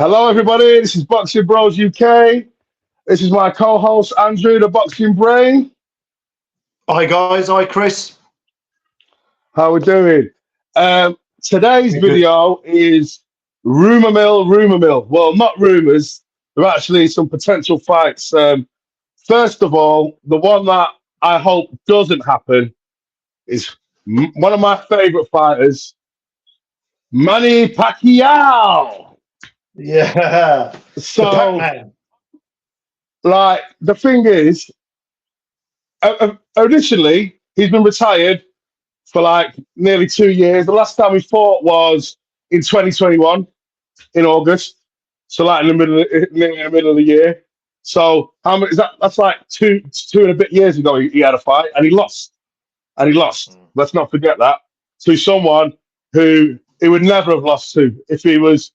Hello, everybody. This is Boxing Bros UK. This is my co-host Andrew, the Boxing Brain. Hi guys, hi Chris. How we doing? Today's Very good. video is rumor mill. Well, not rumors. There are actually some potential fights. First of all, the one that I hope doesn't happen is one of my favorite fighters, Manny Pacquiao. Yeah, the So, Pac-Man. like, the thing is, originally he's been retired for like nearly 2 years. The last time he fought was in 2021 in August. So like in the middle of the year. So how many is that? That's like two and a bit years ago he had a fight and he lost. And he lost. Let's not forget that. To someone who he would never have lost to if he was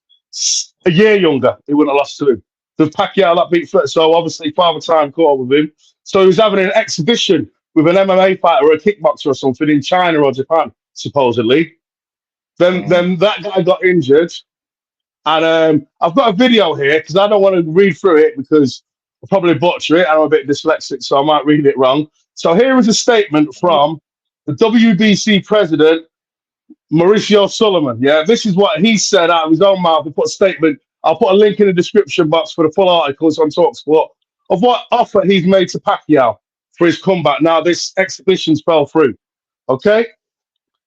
a year younger. He wouldn't have lost to him. The Pacquiao that beat Flick. So obviously Father Time caught up with him. So he was having an exhibition with an MMA fighter or a kickboxer or something in China or Japan, supposedly. Then that guy got injured. And I've got a video here because I don't want to read through it because I'll probably butcher it. I'm a bit dyslexic, so I might read it wrong. So here is a statement from the WBC president, Mauricio Sullaman. Yeah, this is what he said out of his own mouth. He put a statement. I'll put a link in the description box for the full article. It's on TalkSport of what offer he's made to Pacquiao for his comeback. Now this exhibition's fell through. Okay,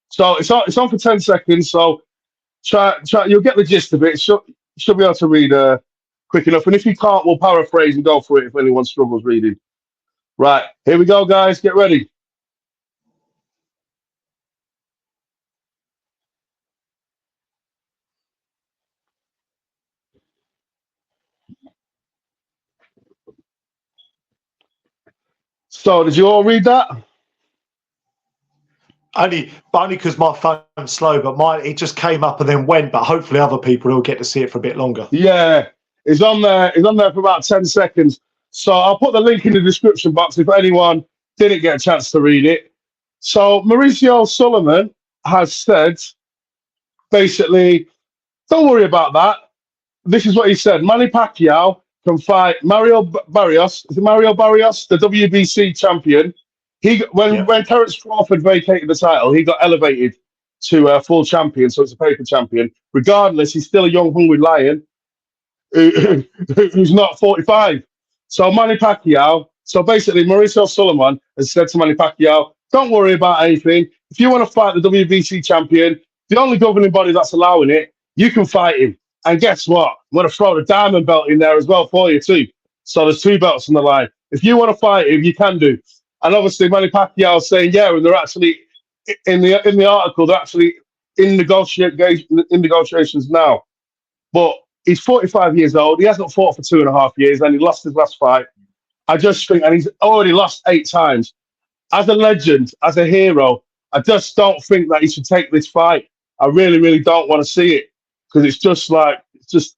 so it's on for 10 seconds. So try. You'll get the gist of it. Should be able to read quick enough. And if you can't, we'll paraphrase and go through it if anyone struggles reading. Right, here we go, guys. Get ready. So, did you all read that? Only because my phone's slow, but it just came up and then went. But hopefully, other people will get to see it for a bit longer. Yeah, it's on there. It's on there for about 10 seconds. So I'll put the link in the description box if anyone didn't get a chance to read it. So Mauricio Sullaman has said, basically, don't worry about that. This is what he said. Manny Pacquiao can fight Mario Barrios. Is it Mario Barrios, the WBC champion? When Terence Crawford vacated the title, he got elevated to a full champion, so it's a paper champion. Regardless, he's still a young, hungry lion who's not 45. So Manny Pacquiao, so basically Mauricio Sullaman has said to Manny Pacquiao, don't worry about anything. If you want to fight the WBC champion, the only governing body that's allowing it, you can fight him. And guess what? I'm going to throw the diamond belt in there as well for you too. So there's two belts on the line. If you want to fight him, you can do. And obviously Manny Pacquiao is saying, yeah, and they're actually in the article, they're actually in negotiations now. But he's 45 years old. He hasn't fought for 2.5 years, and he lost his last fight. I just think, and he's already lost 8 times. As a legend, as a hero, I just don't think that he should take this fight. I really, really don't want to see it because it's just like,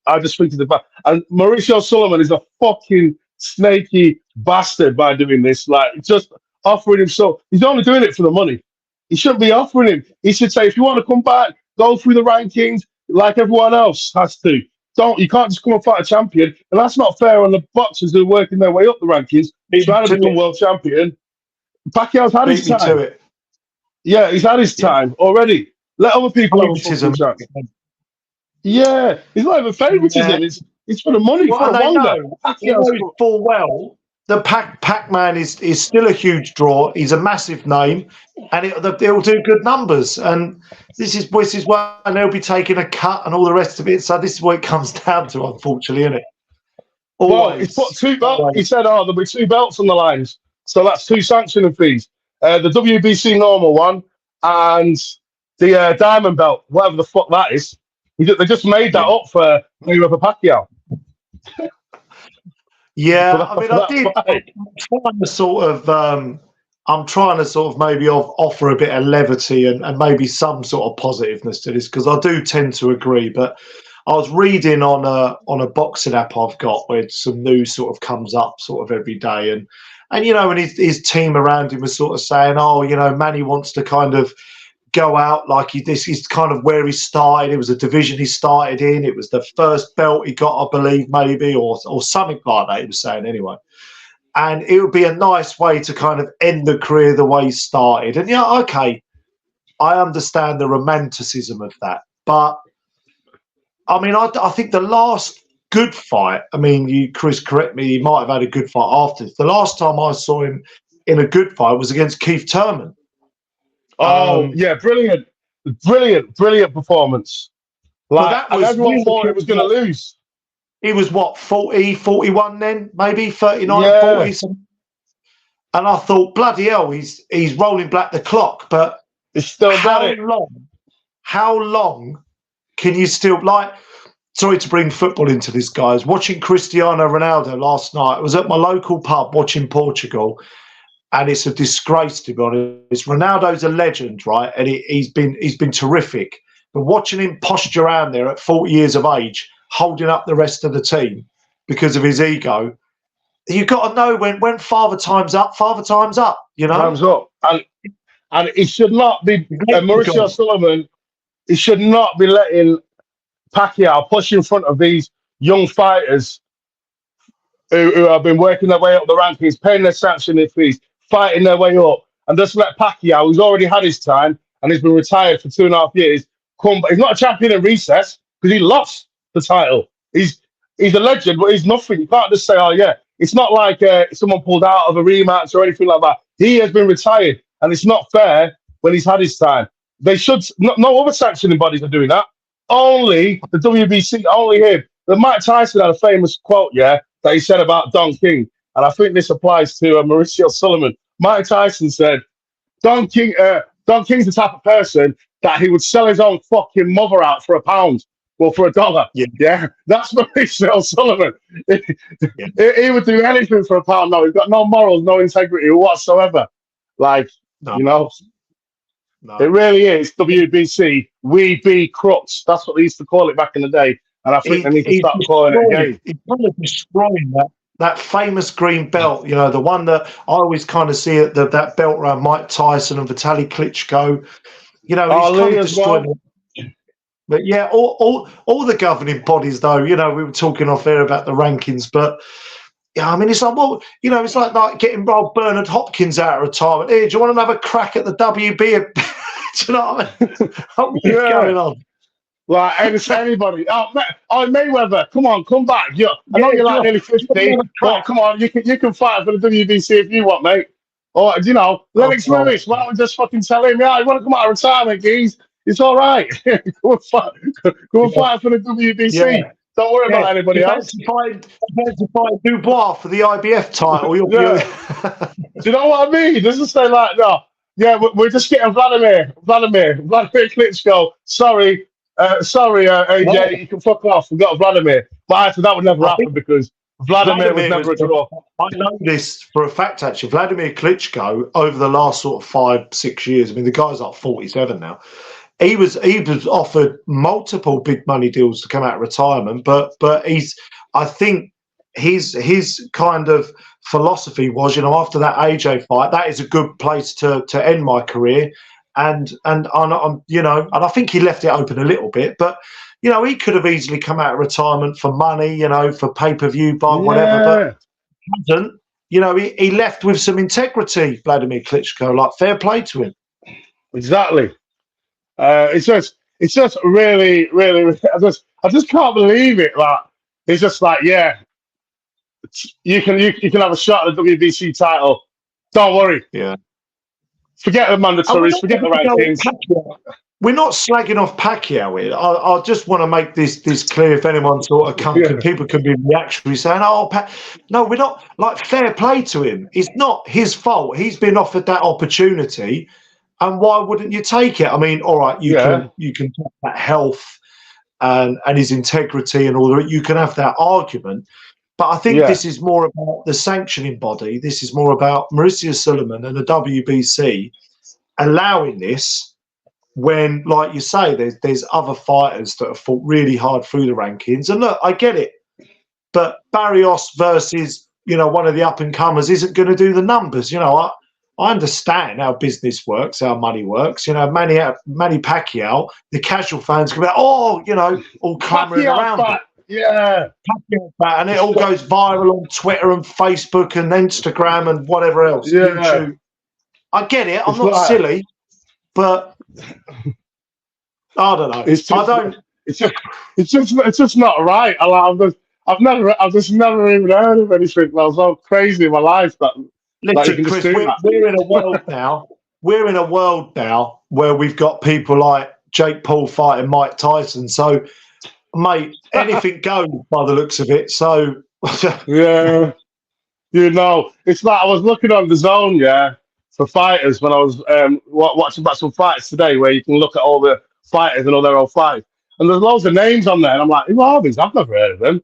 I just think it's about. And Mauricio Sullaman is a fucking snaky bastard by doing this. Like, just offering him he's only doing it for the money. He shouldn't be offering him. He should say, if you want to come back, go through the rankings like everyone else has to. You can't just come and fight a champion, and that's not fair on the boxers who are working their way up the rankings, trying to become world champion. Pacquiao's had his time. Yeah, he's had his time already. Let other people have a fucking chance. Yeah, he's not even favoritism. It's for the money. Well, they know. Pacquiao's full well. The Pac-Man is still a huge draw. He's a massive name, and it'll do good numbers. And this is why they'll be taking a cut and all the rest of it. So this is what it comes down to, unfortunately, isn't it? Always. Well, he's put 2 belts. He said, there'll be 2 belts on the lines. So that's 2 sanctioning fees. The WBC normal one and the diamond belt, whatever the fuck that is. They just made that up for Mayweather Pacquiao. Yeah, I mean, I'm trying to sort of maybe offer a bit of levity and maybe some sort of positiveness to this because I do tend to agree. But I was reading on a boxing app I've got where some news sort of comes up sort of every day, and you know, and his team around him was sort of saying, oh, you know, Manny wants to kind of go out like this is kind of where he started. It was a division he started in. It was the first belt he got, I believe, maybe, or something like that. He was saying anyway. And it would be a nice way to kind of end the career the way he started. And yeah, okay, I understand the romanticism of that, but I mean, I think the last good fight. I mean, you, Chris, correct me. He might have had a good fight after. The last time I saw him in a good fight was against Keith Turman. Oh, yeah, brilliant performance. Like, and everyone thought it was going to lose. He was what, 40, 41 then, maybe 39, Yeah. 40. Something. And I thought, bloody hell, he's rolling back the clock. But it's still got it. How long can you still, like, sorry to bring football into this, guys. Watching Cristiano Ronaldo last night, I was at my local pub watching Portugal, and it's a disgrace, to be honest. Ronaldo's a legend, right? And he's been terrific. But watching him posture around there at 40 years of age, holding up the rest of the team because of his ego, you've got to know when father time's up, you know? Time's up. And it should not be, Mauricio Sullaman, he should not be letting Pacquiao push in front of these young fighters who have been working their way up the rankings, paying their sanctioning fees, fighting their way up, and just let Pacquiao, who's already had his time and he's been retired for 2.5 years, come. He's not a champion in recess because he lost the title. He's a legend, but he's nothing. You can't just say, oh yeah. It's not like someone pulled out of a rematch or anything like that. He has been retired, and it's not fair when he's had his time. They should. No other sanctioning bodies are doing that. Only the WBC. Only him. The Mike Tyson had a famous quote, yeah, that he said about Don King, and I think this applies to Mauricio Sullaman. Mike Tyson said, Don King's the type of person that he would sell his own fucking mother out for £1. Well, for $1. Yeah. That's Mauricio Sullaman. He would do anything for £1. No, he's got no morals, no integrity whatsoever. Like, you know, it really is WBC. We be crooks. That's what they used to call it back in the day. And I think they need to start calling it again. He's kind of destroying that famous green belt, you know, the one that I always kind of see it, that belt around Mike Tyson and Vitaly Klitschko. You know, he's kind of destroying it. But yeah, all the governing bodies, though, you know, we were talking off air about the rankings, but yeah, I mean, it's like, well, you know, it's like getting Bernard Hopkins out of retirement. Hey, do you want to have a crack at the WB? Do you know what I mean? What's going on? Like anybody. Oh, Mayweather, come back. I know you're like nearly 50, but come on, you can fight for the WBC if you want, mate. Or, you know, Lennox Lewis, why don't we just fucking tell him, yeah, you want to come out of retirement, geez? It's all right. Go and fight for the WBC. Yeah. Don't worry about anybody else. Fight Dubois for the IBF title. Do you know what I mean? Doesn't say like, no. Yeah, we're just getting Vladimir Klitschko. Sorry, AJ, you can fuck off. We've got Vladimir. But actually, that would never happen because Vladimir was never a draw. I know this for a fact, actually. Vladimir Klitschko, over the last sort of 5-6 years, I mean, the guy's like 47 now. He was offered multiple big money deals to come out of retirement, but I think his kind of philosophy was, you know, after that AJ fight, that is a good place to end my career, and you know, and I think he left it open a little bit, but you know, he could have easily come out of retirement for money, you know, for pay-per-view buy whatever, but he hasn't. You know, he left with some integrity, Vladimir Klitschko. Like, fair play to him. Exactly. It's just really, really. I just can't believe it. Like, it's just like, yeah, you can have a shot at the WBC title. Don't worry. Yeah. Forget the mandatories. Forget the rankings. We're not slagging off Pacquiao here. I just want to make this clear. If anyone sort of people could be reactionary saying, "Oh, no, we're not." Like, fair play to him. It's not his fault. He's been offered that opportunity. And why wouldn't you take it? I mean, all right, you can talk about health and his integrity and all that. You can have that argument. But I think this is more about the sanctioning body. This is more about Mauricio Sullaman and the WBC allowing this when, like you say, there's other fighters that have fought really hard through the rankings. And look, I get it. But Barrios versus, you know, one of the up-and-comers isn't going to do the numbers. You know, I understand how business works, how money works. You know, Manny Pacquiao, the casual fans come out, oh, you know, all clamoring around it. Yeah. Pacquiao fight, and it all goes viral on Twitter and Facebook and Instagram and whatever else, Yeah. YouTube. I get it. I'm It's not like, silly, but I don't know. It's just, I don't. it's just not right. I've just never even heard of anything that was so crazy in my life that you Listen, can just Chris, do we're, that. we're in a world now. We're in a world now where we've got people like Jake Paul fighting Mike Tyson. So, mate, anything goes by the looks of it. So, Yeah, you know, it's like I was looking on the zone, yeah, for fighters when I was watching back some fights today, where you can look at all the fighters and all their old fights, and there's loads of names on there, and I'm like, who are these? I've never heard of them.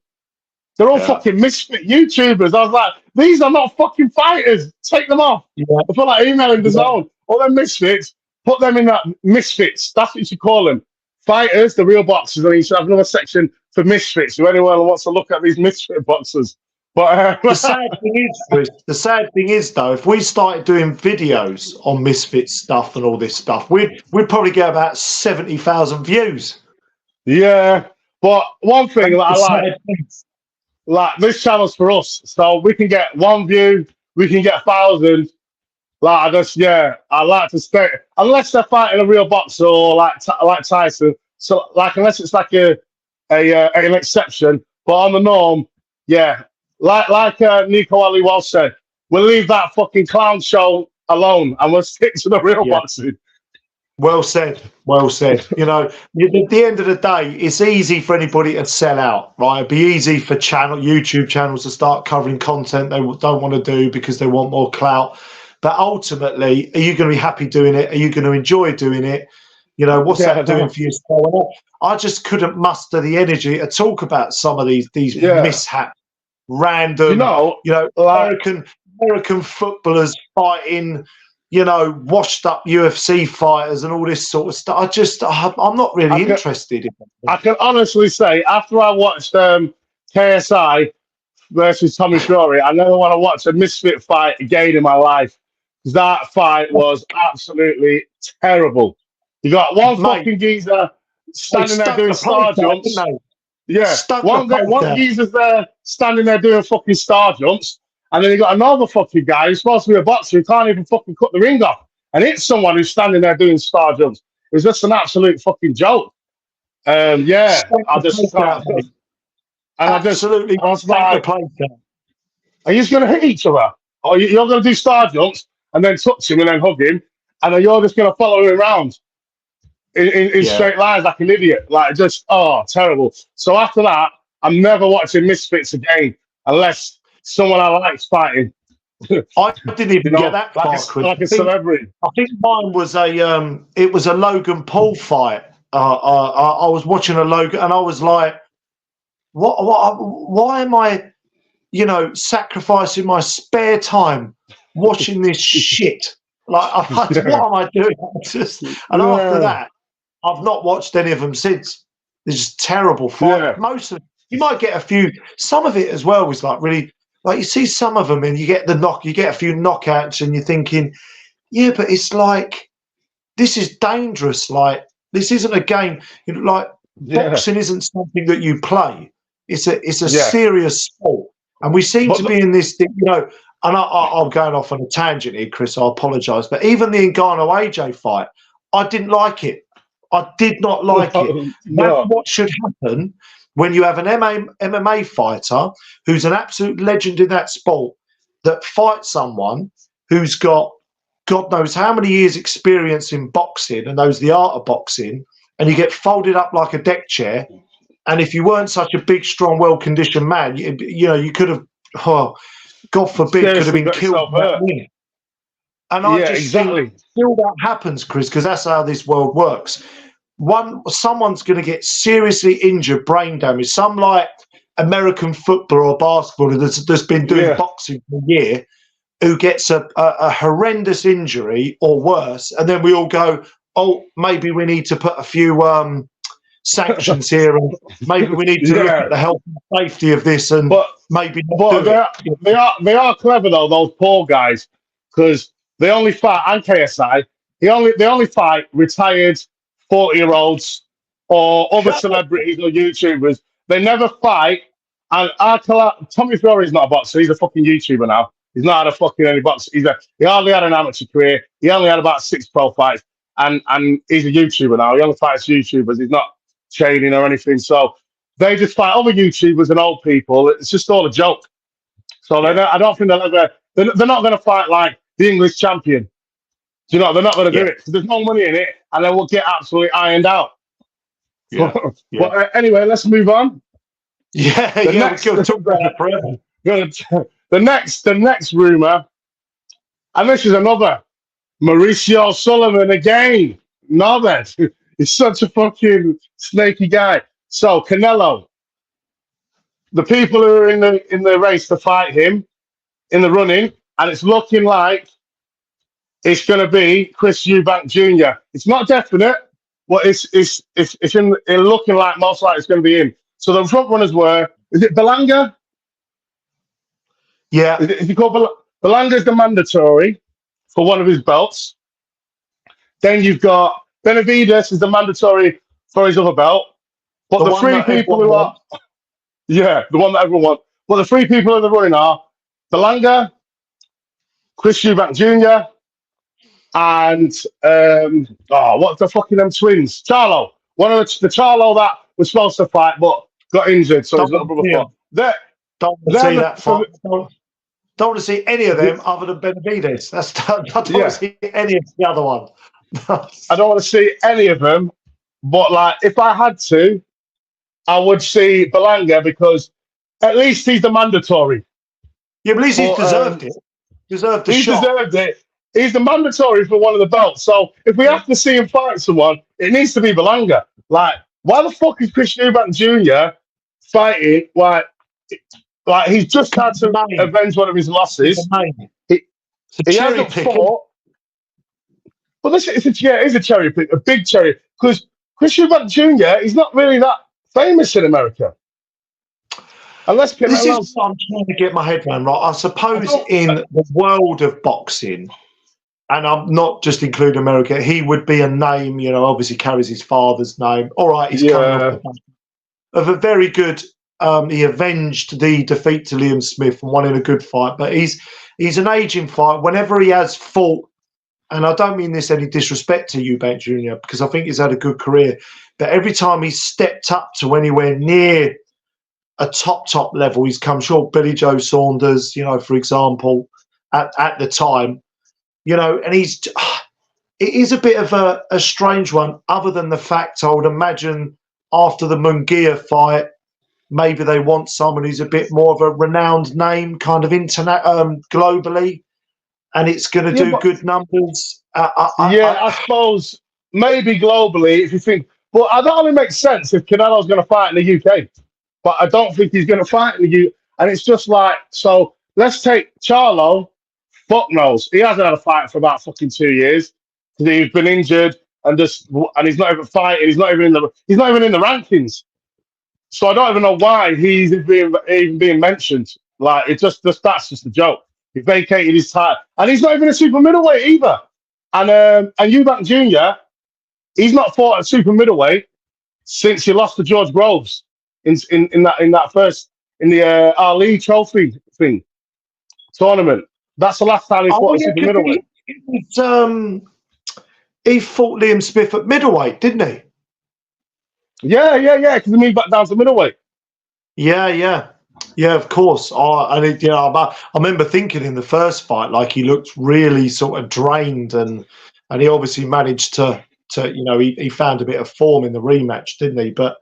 They're all fucking misfit YouTubers. I was like, these are not fucking fighters. Take them off. yeah, I feel like emailing the zone. All them misfits, put them in that misfits. That's what you should call them. Fighters, the real boxers, and you should have another section for misfits. If anyone wants to look at these misfit boxers. But the sad thing is, Chris, though, if we started doing videos on misfit stuff and all this stuff, we'd probably get about 70,000 views. yeah, but one thing that I like this channel's for us, so we can get 1 view, we can get 1,000. Like I like to stay unless they're fighting a real boxer or like Tyson. So like unless it's like an exception, but on the norm, yeah, like Nico Ali Walsh said, we'll leave that fucking clown show alone and we'll stick to the real boxing. Well said. Well said. You know, at the end of the day, it's easy for anybody to sell out, right? It'd be easy for YouTube channels to start covering content they don't want to do because they want more clout. But ultimately, are you going to be happy doing it? Are you going to enjoy doing it? You know, what's that doing for you? I just couldn't muster the energy to talk about some of these mishaps, random, American footballers fighting, you know, washed up UFC fighters and all this sort of stuff. I'm not really interested in it. I can honestly say, after I watched KSI versus Tommy Fury, I never want to watch a misfit fight again in my life. That fight was absolutely terrible. You got one fucking geezer standing there doing star jumps. Yeah, one geezer's there standing there doing fucking star jumps, and then you got another fucking guy who's supposed to be a boxer who can't even fucking cut the ring off, and it's someone who's standing there doing star jumps. It was just an absolute fucking joke. I just can't. And absolutely, I was like, are you just going to hit each other? Or you're going to do star jumps and then touch him and then hug him, and then you're just going to follow him around in straight lines like an idiot. Like, just, terrible. So after that, I'm never watching Misfits again unless someone I like's fighting. I didn't even get that far. Like a celebrity. I think mine was it was a Logan Paul fight. I was watching a Logan, and I was like, why am I, you know, sacrificing my spare time watching this shit? Like, what am I doing? After that, I've not watched any of them since. It's just terrible fight. Yeah. Most of you might get a few. Some of it as well was like really, like you see some of them and you get a few knockouts, and you're thinking, yeah, but it's like this is dangerous. Like, this isn't a game. You know, like boxing isn't something that you play. It's a serious sport, and we seem to be in this, you know. And I'm going off on a tangent here, Chris. I apologise, but even the Ngannou AJ fight, I didn't like it. I did not like it. That's what should happen when you have an MMA fighter who's an absolute legend in that sport that fights someone who's got God knows how many years experience in boxing and knows the art of boxing, and you get folded up like a deck chair. And if you weren't such a big, strong, well-conditioned man, you know, you could have, God forbid, could have been killed. And I just think still that happens, Chris, because that's how this world works. Someone's going to get seriously injured, brain damage. Some like American footballer or basketballer that's been doing boxing for a year, who gets a horrendous injury or worse, and then we all go, oh, maybe we need to put a few sanctions here, and maybe we need to look at the health and safety of this, and maybe. But they are clever though, those poor guys, because They only fight, and KSI. They only fight retired 40-year-olds or other Shut up. celebrities or YouTubers. They never fight. And Tommy Fury's not a boxer. He's a fucking YouTuber now. He's not had a fucking any boxer. He hardly had an amateur career. He only had about 6 pro fights, and he's a YouTuber now. He only fights YouTubers. He's not training or anything. So they just fight other YouTubers and old people. It's just all a joke. So I don't think they'll ever. They're not going to fight like the English champion. Do you know? They're not going to do it because there's no money in it, and they will get absolutely ironed out. Yeah. But anyway, let's move on. Yeah, The yeah, next, we could talk about it forever. the next rumor, and this is another Mauricio Sullivan again. Another, he's such a fucking snaky guy. So Canelo, the people who are in the race to fight him in the running, and it's looking like it's going to be Chris Eubank Jr. It's not definite, but it's in looking like most likely it's going to be him. So the front runners were, is it Belanga? Yeah. Is he called Belanga's the mandatory for one of his belts. Then you've got Benavides is the mandatory for his other belt. But the three people who are, the one that everyone wants. But the three people in the running are Belanga, Chris Eubank Jr., and what's the fucking them twins? Charlo. One of the Charlo that was supposed to fight but got injured, so his little brother fought. Don't want to see that fight. Don't want to see any of them other than Benavides. I don't want to see any of the other one. I don't want to see any of them, but like if I had to, I would see Belanga because at least he's the mandatory. Yeah, but at least he's deserved it. Deserved the shot. Deserved it. He's the mandatory for one of the belts. So if we have to see him fight someone, it needs to be Belanga. Like, why the fuck is Chris Eubank Jr. fighting? Like he's just had to avenge one of his losses. He hasn't fought. But listen, it's a cherry pick, a big cherry. Because Chris Eubank Jr. He's not really that famous in America. Unless this is what I'm trying to get my head around, right? I suppose in the world of boxing, and I'm not just including America, he would be a name, obviously carries his father's name. All right, he's coming off of a very good. He avenged the defeat to Liam Smith and won in a good fight, but he's an aging fight. Whenever he has fought, and I don't mean this any disrespect to Eubank Jr. because I think he's had a good career, but every time he's stepped up to anywhere near a top level, he's come short. Billy Joe Saunders, for example, at the time, and it is a bit of a strange one, other than the fact I would imagine after the Munguia fight, maybe they want someone who's a bit more of a renowned name, kind of globally, and it's going to do good numbers. I suppose maybe globally, if you think, but that only makes sense if Canelo's going to fight in the UK. But I don't think he's going to fight in the UK. And it's just like, so let's take Charlo. Fuck knows. He hasn't had a fight for about fucking 2 years because he's been injured and he's not even fighting. He's not even in the rankings. So I don't even know why he's even being mentioned. Like that's just a joke. He vacated his title, and he's not even a super middleweight either. And Eubank Jr. He's not fought at super middleweight since he lost to George Groves in the Ali Trophy tournament. That's the last time he fought at super middleweight. He fought Liam Smith at middleweight, didn't he? Yeah. Because he moved back down to middleweight. Yeah. Of course. I remember thinking in the first fight, like he looked really sort of drained, and he obviously managed to he found a bit of form in the rematch, didn't he? But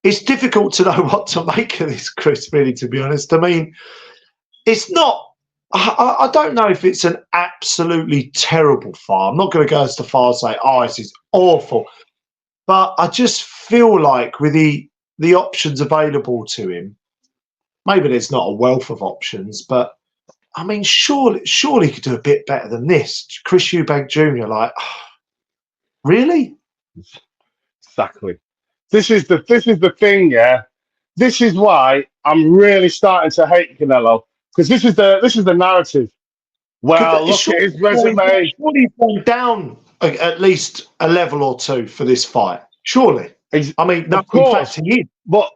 it's difficult to know what to make of this, Chris. Really, to be honest, I mean, it's not. I don't know if it's an absolutely terrible fight. I'm not going to go as far as say, this is awful. But I just feel like with the options available to him, maybe there's not a wealth of options, but I mean, surely he could do a bit better than this. Chris Eubank Jr. Like, really? Exactly. This is the thing, yeah. This is why I'm really starting to hate Canelo, because this is the narrative. Well, look at his resume. Surely he's gone down at least a level or two for this fight. Surely. I mean, Of in course, fact, he is. but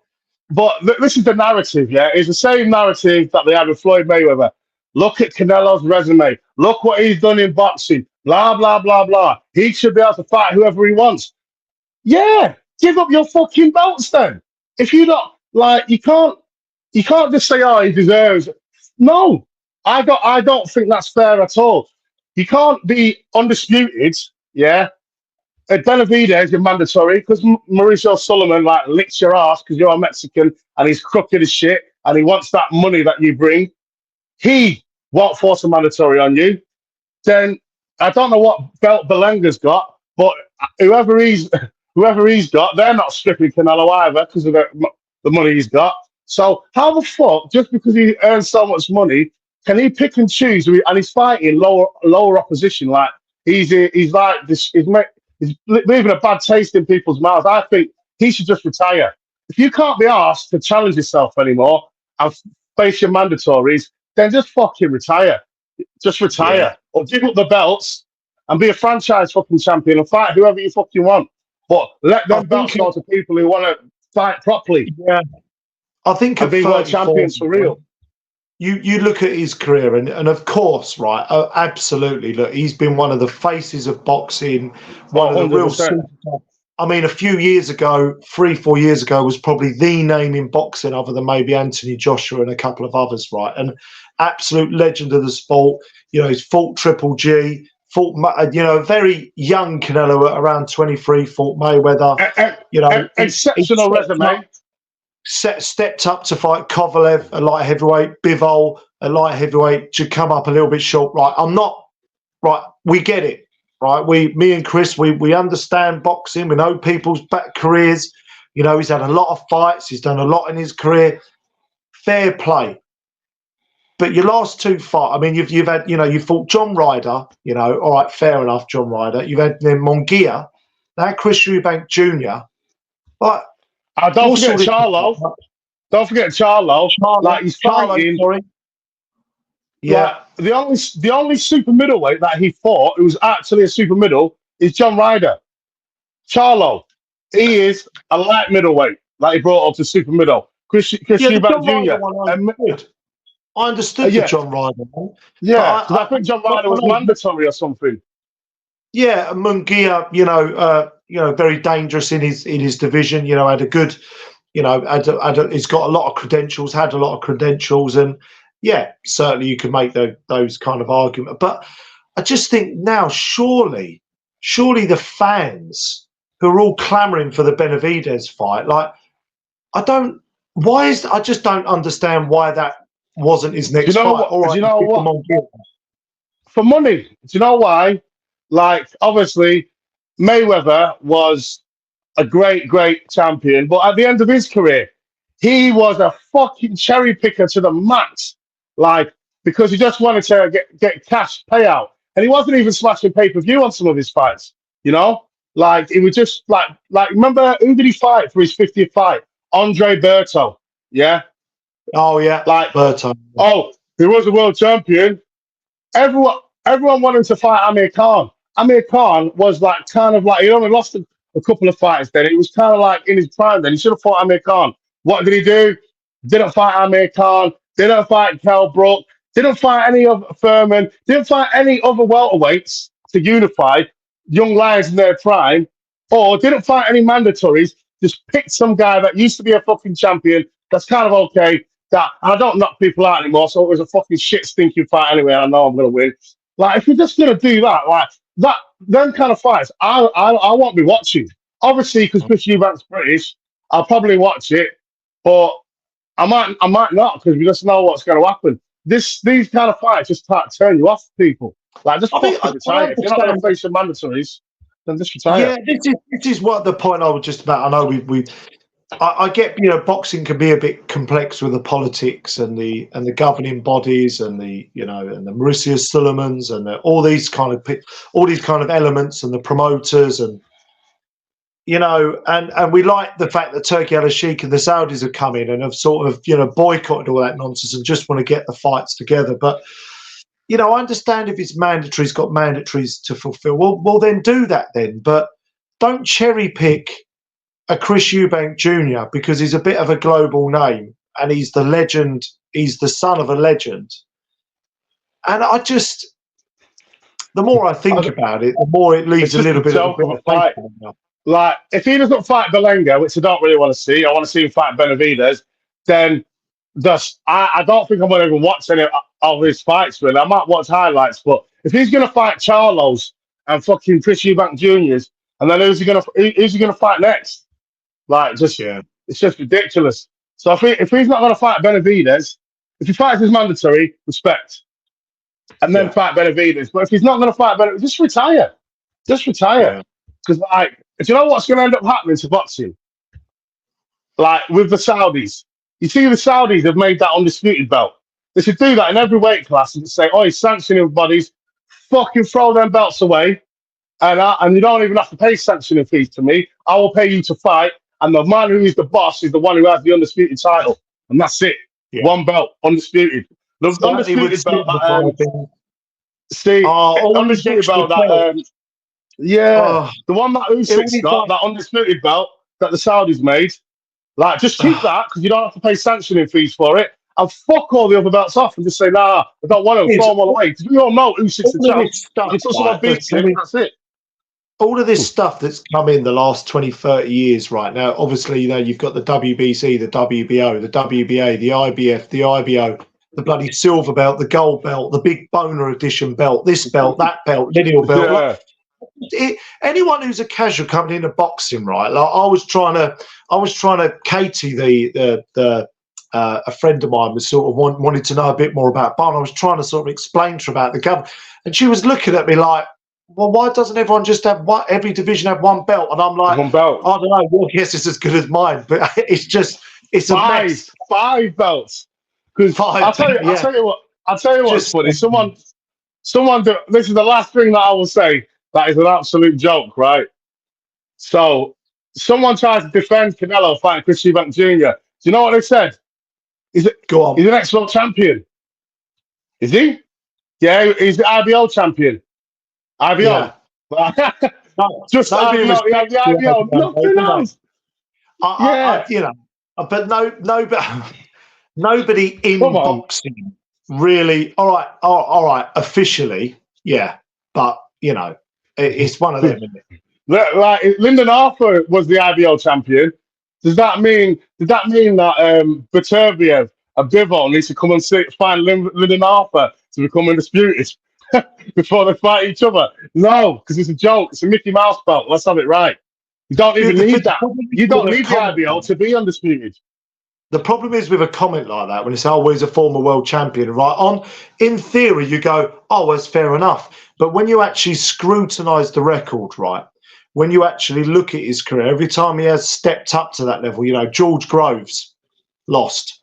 this is the narrative. Yeah, it's the same narrative that they had with Floyd Mayweather. Look at Canelo's resume. Look what he's done in boxing. Blah blah blah blah. He should be able to fight whoever he wants. Yeah, give up your fucking belts then. If you don't like, you can't just say, oh, he deserves. No, I don't think that's fair at all. You can't be undisputed. Yeah, Benavidez is mandatory because Mauricio Sullaman like licks your ass because you're a Mexican and he's crooked as shit and he wants that money that you bring. He won't force a mandatory on you. Then I don't know what belt Belenga's got, but whoever he's whoever he's got, they're not stripping Canelo either because of the money he's got. So how the fuck, just because he earns so much money, can he pick and choose? And he's fighting lower opposition. Like he's like this. He's leaving a bad taste in people's mouths. I think he should just retire. If you can't be asked to challenge yourself anymore and face your mandatories, then just fucking retire. Just retire or give up the belts and be a franchise fucking champion and fight whoever you fucking want. But let them belts go to people who want to fight properly. Yeah, I think and be world champions for real. You look at his career, and of course, right? Absolutely. Look, he's been one of the faces of boxing. One of the real. I mean, a few years ago, 3-4 years ago, was probably the name in boxing, other than maybe Anthony Joshua and a couple of others, right? And absolute legend of the sport. You know, he's fought Triple G, fought, you know, a very young Canelo at around 23, fought Mayweather. You know, exceptional resume. Stepped up to fight Kovalev, a light heavyweight, Bivol, a light heavyweight, to come up a little bit short. Right, I'm not right. We get it, right? Me and Chris, we understand boxing. We know people's back careers. You know, he's had a lot of fights. He's done a lot in his career. Fair play. But your last two fights, I mean, you've had, you know, you fought John Ryder. You know, all right, fair enough, John Ryder. You've had then Munguia, now Chris Eubank Jr. But don't forget Charlo. Don't forget Charlo. Like he's fighting. Sorry. Yeah. Like, the only super middleweight that he fought, who was actually a super middle, is John Ryder. Charlo, he is a light middleweight that he brought up to super middle. Chris Eubank Jr. I understood the John Ryder one. Yeah, because I think John Ryder was mandatory or something. Yeah, Munguia, you know, very dangerous in his division. You know, had a good, you know, he's got a lot of credentials, had a lot of credentials, and yeah, certainly you can make those kind of arguments. But I just think now, surely the fans who are all clamouring for the Benavidez fight, like, I just don't understand why that wasn't his next fight. Do you know what? For money. Do you know why? Like, obviously, Mayweather was a great champion, but at the end of his career, he was a fucking cherry picker to the max. Like, because he just wanted to get cash payout, and he wasn't even smashing pay-per-view on some of his fights. You know, like it was just like remember who did he fight for his 50th fight? Andre Berto. Yeah. Oh yeah. Like Berto. Oh, he was a world champion. Everyone wanted to fight Amir Khan. Amir Khan was like kind of like he only lost a couple of fights then. It was kind of like in his prime then. He should have fought Amir Khan. What did he do? Didn't fight Amir Khan. Didn't fight Kell Brook. Didn't fight any of Furman. Didn't fight any other welterweights to unify young lions in their prime. Or didn't fight any mandatories. Just picked some guy that used to be a fucking champion. That's kind of okay. That and I don't knock people out anymore. So it was a fucking shit stinking fight anyway. I know I'm gonna win. Like if you're just gonna do that, like that, them kind of fights, I won't be watching. Obviously, because Chris Eubank's British, I'll probably watch it, but I might not because we just know what's going to happen. These kind of fights just turn you off people. Like just fucking retire. If you're not going to face the mandatories, then just retire. Yeah, this is what the point I was just about. I know I get, you know, boxing can be a bit complex with the politics and the governing bodies and the, you know, and the Mauricio Sullamans and all these kind of elements and the promoters, and you know, and we like the fact that Turkey Al-Sheikh and the Saudis have come in and have sort of, you know, boycotted all that nonsense and just want to get the fights together. But, you know, I understand if it's mandatory, it's got mandatories to fulfill. Well, then do that then. But don't cherry pick a Chris Eubank Jr. because he's a bit of a global name and he's the legend. He's the son of a legend. And I just, the more I think about it, the more it leaves a little bit of a fight. Like, if he doesn't fight Belenga, which I don't really want to see, I want to see him fight Benavidez, then I don't think I'm going to even watch any of his fights, really. I might watch highlights, but if he's going to fight Charlos and fucking Chris Eubank Jr.'s, and then who's he going to fight next? Like, just it's just ridiculous. So if he's not going to fight Benavidez, if he fights as mandatory, respect. And then fight Benavidez. But if he's not going to fight Benavidez, just retire. Just retire. Because, like, do you know what's going to end up happening to boxing? Like, with the Saudis. You see, the Saudis have made that undisputed belt. They should do that in every weight class and just say, oh, he's sanctioning bodies. Fucking throw them belts away. And you don't even have to pay sanctioning fees to me. I will pay you to fight. And the man who is the boss is the one who has the undisputed title. And that's it. Yeah. One belt, undisputed. The undisputed belt that, undisputed belt that, the one that Usyk's got, that undisputed belt that the Saudis made, like, just keep that because you don't have to pay sanctioning fees for it, and fuck all the other belts off and just say, nah, I don't want to throw them all away. Because we all know Usyk's the champ. Until someone beats him, that's it. All of this stuff that's come in the last 20, 30 years right now, obviously, you know, you've got the WBC, the WBO, the WBA, the IBF, the IBO, the bloody silver belt, the gold belt, the big boner edition belt, this belt, that belt, lineal belt. Like, anyone who's a casual coming into boxing, right? Like I was trying to Katie, a friend of mine was sort of wanted to know a bit more about Barn. I was trying to sort of explain to her about the government, and she was looking at me like, well, why doesn't everyone just have every division have one belt? And I'm like, one belt. I don't know. Your guess is as good as mine, but it's a mess. 5 belts. Because I'll tell you what's funny. Someone. This is the last thing that I will say. That is an absolute joke, right? So someone tried to defend Canelo fighting Chris Eubank Jr. Do you know what they said? Go on. He's an ex-world champion. Is he? Yeah, he's the IBO champion. IBO. Yeah. Just IBO. The IBO. Nothing else. You know, but nobody in boxing really. All right. Officially, yeah, but you know, it's one of them. Isn't it? Like Lyndon Arthur was the IBO champion. Does that mean that Beterbiev and Bivol needs to come and find Lyndon Arthur to become undisputed before they fight each other? No, because it's a joke. It's a Mickey Mouse belt. Let's have it right. You don't even need that. You don't need the IBO to be undisputed. The problem is with a comment like that, when it's always a former world champion, right? In theory, you go, oh, well, it's fair enough. But when you actually scrutinise the record, right? When you actually look at his career, every time he has stepped up to that level, you know, George Groves lost.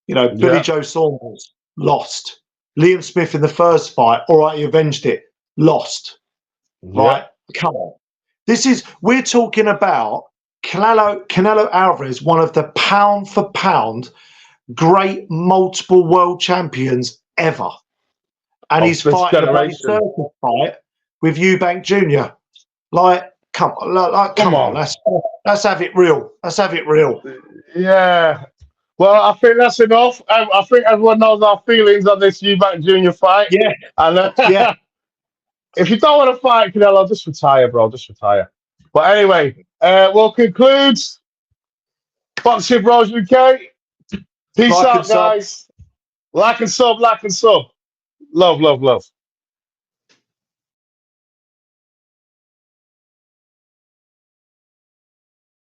You know, Billy Joe Saunders lost. Liam Smith in the first fight, all right, he avenged it, lost. Right? Come on. We're talking about Canelo Alvarez, one of the pound for pound great multiple world champions ever. And he's fighting a circus fight with Eubank Jr. Like, come on. Let's have it real. Let's have it real. Yeah. Well, I think that's enough. I think everyone knows our feelings on this Eubank Jr. fight. Yeah. And yeah. If you don't want to fight Canelo, just retire, bro. Just retire. But anyway, we'll conclude Boxing Bros UK. Peace out, guys. Like and sub. Love.